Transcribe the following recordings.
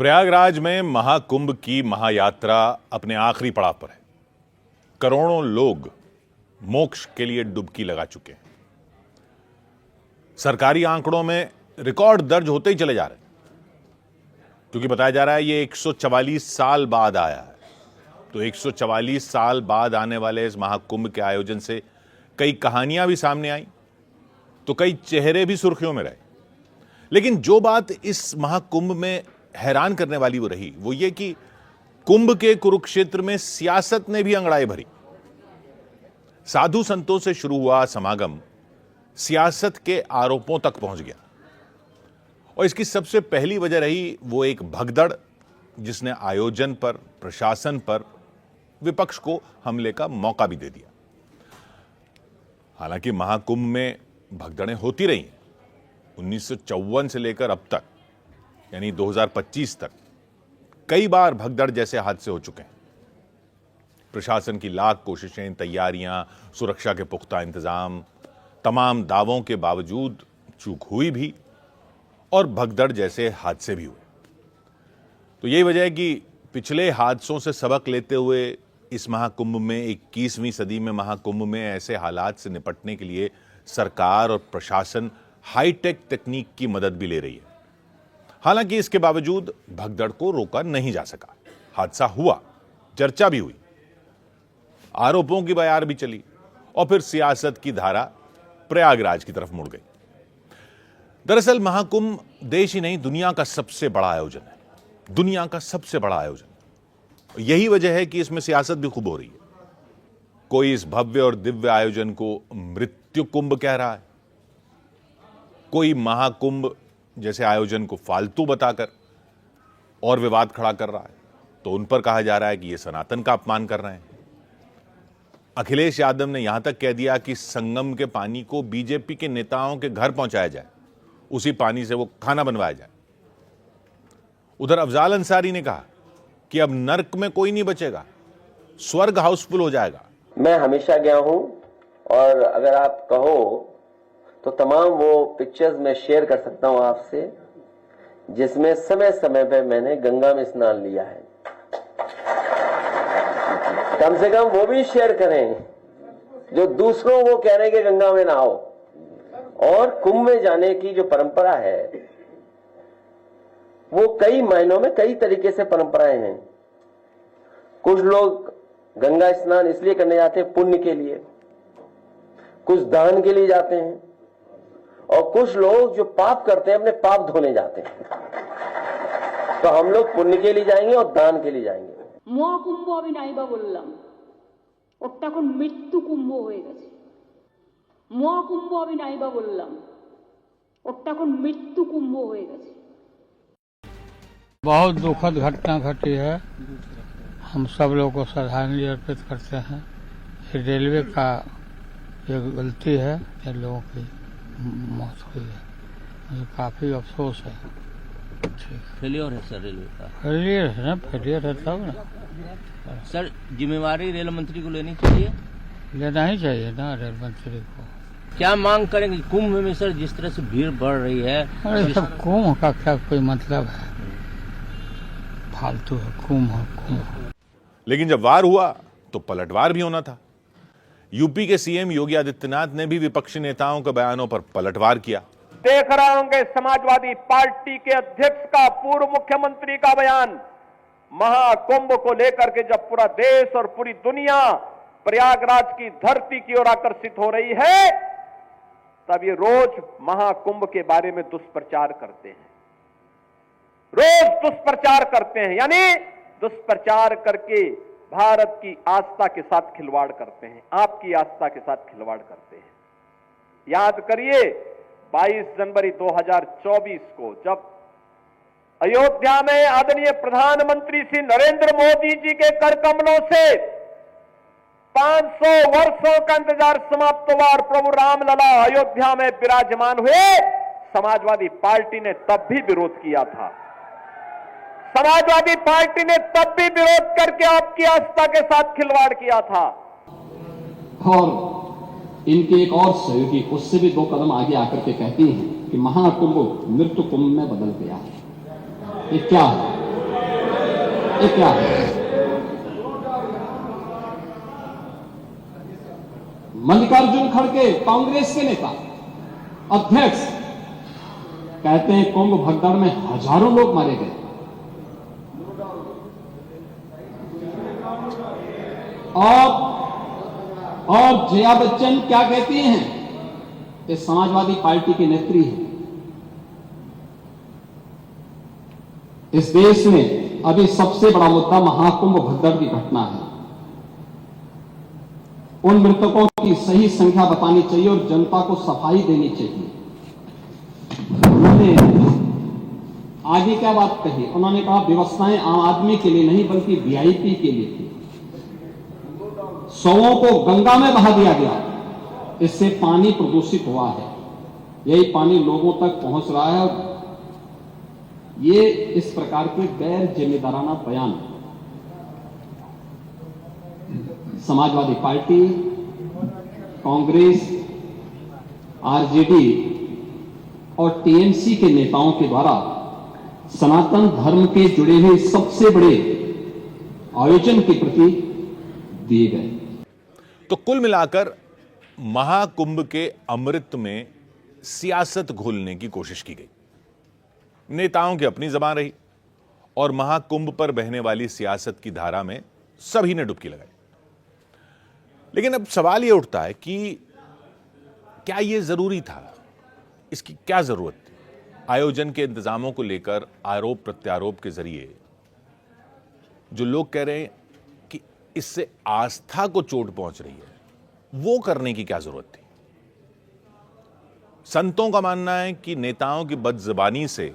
प्रयागराज में महाकुंभ की महायात्रा अपने आखिरी पड़ाव पर है। करोड़ों लोग मोक्ष के लिए डुबकी लगा चुके हैं। सरकारी आंकड़ों में रिकॉर्ड दर्ज होते ही चले जा रहे हैं, क्योंकि बताया जा रहा है ये 144 साल बाद आया है। तो 144 साल बाद आने वाले इस महाकुंभ के आयोजन से कई कहानियां भी सामने आई, तो कई चेहरे भी सुर्खियों में रहे। लेकिन जो बात इस महाकुंभ में हैरान करने वाली वो रही, वो ये कि कुंभ के कुरुक्षेत्र में सियासत ने भी अंगड़ाई भरी। साधु संतों से शुरू हुआ समागम सियासत के आरोपों तक पहुंच गया, और इसकी सबसे पहली वजह रही वो एक भगदड़ जिसने आयोजन पर, प्रशासन पर, विपक्ष को हमले का मौका भी दे दिया। हालांकि महाकुंभ में भगदड़ें होती रही हैं। 1954 से लेकर अब तक, यानी 2025 तक कई बार भगदड़ जैसे हादसे हो चुके हैं। प्रशासन की लाख कोशिशें, तैयारियां, सुरक्षा के पुख्ता इंतजाम, तमाम दावों के बावजूद चूक हुई भी और भगदड़ जैसे हादसे भी हुए। तो यही वजह है कि पिछले हादसों से सबक लेते हुए इस महाकुंभ में, 21वीं सदी में महाकुंभ में ऐसे हालात से निपटने के लिए सरकार और प्रशासन हाईटेक तकनीक की मदद भी ले रही है। हालांकि इसके बावजूद भगदड़ को रोका नहीं जा सका। हादसा हुआ, चर्चा भी हुई, आरोपों की बयार भी चली, और फिर सियासत की धारा प्रयागराज की तरफ मुड़ गई। दरअसल महाकुंभ देश ही नहीं, दुनिया का सबसे बड़ा आयोजन है। दुनिया का सबसे बड़ा आयोजन। यही वजह है कि इसमें सियासत भी खूब हो रही है। कोई इस भव्य और दिव्य आयोजन को मृत्यु कुंभ कह रहा है, कोई महाकुंभ जैसे आयोजन को फालतू बताकर और विवाद खड़ा कर रहा है, तो उन पर कहा जा रहा है कि ये सनातन का अपमान कर रहे हैं। अखिलेश यादव ने यहां तक कह दिया कि संगम के पानी को बीजेपी के नेताओं के घर पहुंचाया जाए, उसी पानी से वो खाना बनवाया जाए। उधर अफजाल अंसारी ने कहा कि अब नर्क में कोई नहीं बचेगा, स्वर्ग हाउसफुल हो जाएगा। मैं हमेशा गया हूं, और अगर आप कहो तो तमाम वो पिक्चर्स मैं शेयर कर सकता हूं आपसे, जिसमें समय समय पे मैंने गंगा में स्नान लिया है। कम से कम वो भी शेयर करें जो दूसरों को कह रहे हैं कि गंगा में नहाओ। और कुंभ में जाने की जो परंपरा है, वो कई मायनों में कई तरीके से परंपराएं हैं। कुछ लोग गंगा स्नान इसलिए करने जाते हैं पुण्य के लिए, कुछ दान के लिए जाते हैं, और कुछ लोग जो पाप करते हैं अपने पाप धोने जाते हैं। तो हम लोग पुण्य के लिए जाएंगे और दान के लिए जाएंगे। মহাকুম্ভ আমি নাইবা বললাম, ওটা এখন মৃত্যু কুম্ভ হয়ে গেছে। মহাকুম্ভ আমি নাইবা বললাম, ওটা এখন মৃত্যু কুম্ভ হয়ে গেছে। बहुत दुखद घटना घटी है। हम सब लोग को श्रद्धांजलि अर्पित करते हैं। ये रेलवे का ये गलती है, इन लोगों की मौत हुई है, मुझे काफी अफसोस है। फेलियर है सर रेलवे का। फेलियर है ना, फेलियर है तब ना सर जिम्मेवारी रेल मंत्री को लेनी चाहिए। लेना ही चाहिए ना रेल मंत्री को। क्या मांग करेंगे कुंभ में सर, जिस तरह से भीड़ बढ़ रही है? अरे सब कुंभ का क्या कोई मतलब है, फालतू है कुंभ है कुंभ। लेकिन जब वार हुआ तो पलटवार भी होना था। यूपी के सीएम योगी आदित्यनाथ ने भी विपक्षी नेताओं के बयानों पर पलटवार किया। देख रहे होंगे समाजवादी पार्टी के अध्यक्ष का, पूर्व मुख्यमंत्री का बयान महाकुंभ को लेकर के, जब पूरा देश और पूरी दुनिया प्रयागराज की धरती की ओर आकर्षित हो रही है, तब ये रोज महाकुंभ के बारे में दुष्प्रचार करते हैं। रोज दुष्प्रचार करते हैं, यानी दुष्प्रचार करके भारत की आस्था के साथ खिलवाड़ करते हैं, आपकी आस्था के साथ खिलवाड़ करते हैं। याद करिए 22 जनवरी 2024 को जब अयोध्या में आदरणीय प्रधानमंत्री श्री नरेंद्र मोदी जी के कर कमलों से 500 वर्षों का इंतजार समाप्त हुआ और प्रभु रामलला अयोध्या में विराजमान हुए, समाजवादी पार्टी ने तब भी विरोध किया था। समाजवादी पार्टी ने तब भी विरोध करके आपकी आस्था के साथ खिलवाड़ किया था। और इनके एक और सहयोगी उससे भी 2 कदम आगे आकर के कहती हैं कि महाकुंभ मृत्यु कुंभ में बदल गया है। ये क्या है? ये क्या है? मल्लिकार्जुन खड़गे कांग्रेस के नेता अध्यक्ष कहते हैं कुंभ भगदड़ में हजारों लोग मारे गए, और जया बच्चन क्या कहती हैं? ये समाजवादी पार्टी की नेत्री है। इस देश में अभी सबसे बड़ा मुद्दा महाकुंभ भगदड़ की घटना है। उन मृतकों की सही संख्या बतानी चाहिए और जनता को सफाई देनी चाहिए। उन्होंने आगे क्या बात कही? उन्होंने कहा व्यवस्थाएं आम आदमी के लिए नहीं बल्कि वीआईपी के लिए थी। शवों को गंगा में बहा दिया गया, इससे पानी प्रदूषित हुआ है। यही पानी लोगों तक पहुंच रहा है और ये इस प्रकार के गैर जिम्मेदाराना बयान समाजवादी पार्टी, कांग्रेस, आरजेडी और टीएमसी के नेताओं के द्वारा सनातन धर्म के जुड़े हुए सबसे बड़े आयोजन के प्रति दिए गए। तो कुल मिलाकर महाकुंभ के अमृत में सियासत घोलने की कोशिश की गई। नेताओं की अपनी जबान रही और महाकुंभ पर बहने वाली सियासत की धारा में सभी ने डुबकी लगाई। लेकिन अब सवाल यह उठता है कि क्या यह जरूरी था? इसकी क्या जरूरत थी? आयोजन के इंतजामों को लेकर आरोप प्रत्यारोप के जरिए जो लोग कह रहे हैं कि इससे आस्था को चोट पहुंच रही है, वो करने की क्या जरूरत थी? संतों का मानना है कि नेताओं की बदजुबानी से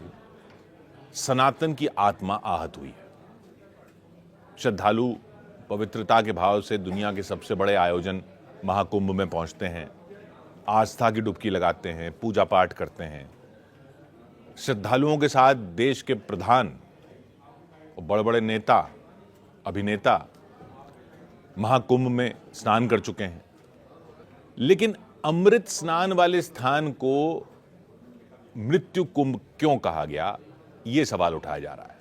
सनातन की आत्मा आहत हुई है। श्रद्धालु पवित्रता के भाव से दुनिया के सबसे बड़े आयोजन महाकुंभ में पहुंचते हैं, आस्था की डुबकी लगाते हैं, पूजा पाठ करते हैं। श्रद्धालुओं के साथ देश के प्रधान और बड़े बड़े नेता, अभिनेता महाकुंभ में स्नान कर चुके हैं। लेकिन अमृत स्नान वाले स्थान को मृत्यु कुंभ क्यों कहा गया, यह सवाल उठाया जा रहा है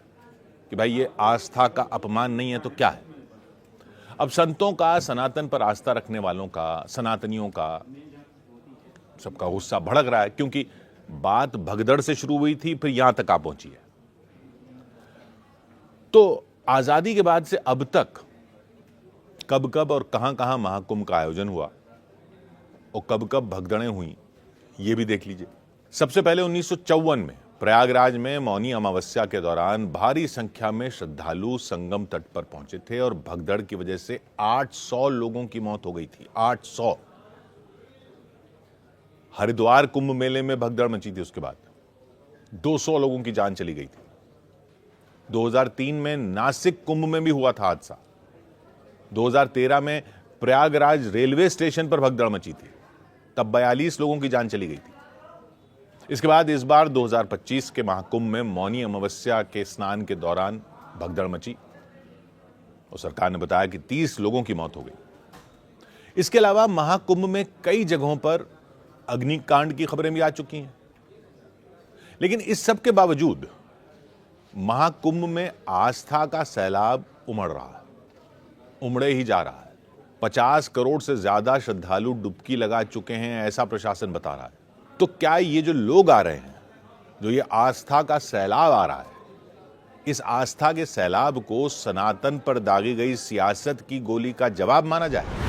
कि भाई ये आस्था का अपमान नहीं है तो क्या है? अब संतों का, सनातन पर आस्था रखने वालों का, सनातनियों का सबका गुस्सा भड़क रहा है, क्योंकि बात भगदड़ से शुरू हुई थी, फिर यहां तक आ पहुंची है। तो आजादी के बाद से अब तक कब कब और कहां कहां महाकुंभ का आयोजन हुआ और कब कब भगदड़ें हुई, यह भी देख लीजिए। सबसे पहले 1954 में प्रयागराज में मौनी अमावस्या के दौरान भारी संख्या में श्रद्धालु संगम तट पर पहुंचे थे और भगदड़ की वजह से 800 लोगों की मौत हो गई थी। 800। हरिद्वार कुंभ मेले में भगदड़ मची थी, उसके बाद 200 लोगों की जान चली गई थी। 2003 में नासिक कुंभ में भी हुआ था हादसा। 2013 में प्रयागराज रेलवे स्टेशन पर भगदड़ मची थी, तब 42 लोगों की जान चली गई थी। इसके बाद इस बार 2025 के महाकुंभ में मौनी अमावस्या के स्नान के दौरान भगदड़ मची और सरकार ने बताया कि 30 लोगों की मौत हो गई। इसके अलावा महाकुंभ में कई जगहों पर अग्निकांड की खबरें भी आ चुकी हैं। लेकिन इस सब के बावजूद महाकुंभ में आस्था का सैलाब उमड़ रहा है, उमड़े ही जा रहा है। 50 करोड़ से ज्यादा श्रद्धालु डुबकी लगा चुके हैं, ऐसा प्रशासन बता रहा है। तो क्या ये जो लोग आ रहे हैं, जो ये आस्था का सैलाब आ रहा है, इस आस्था के सैलाब को सनातन पर दागी गई सियासत की गोली का जवाब माना जाए?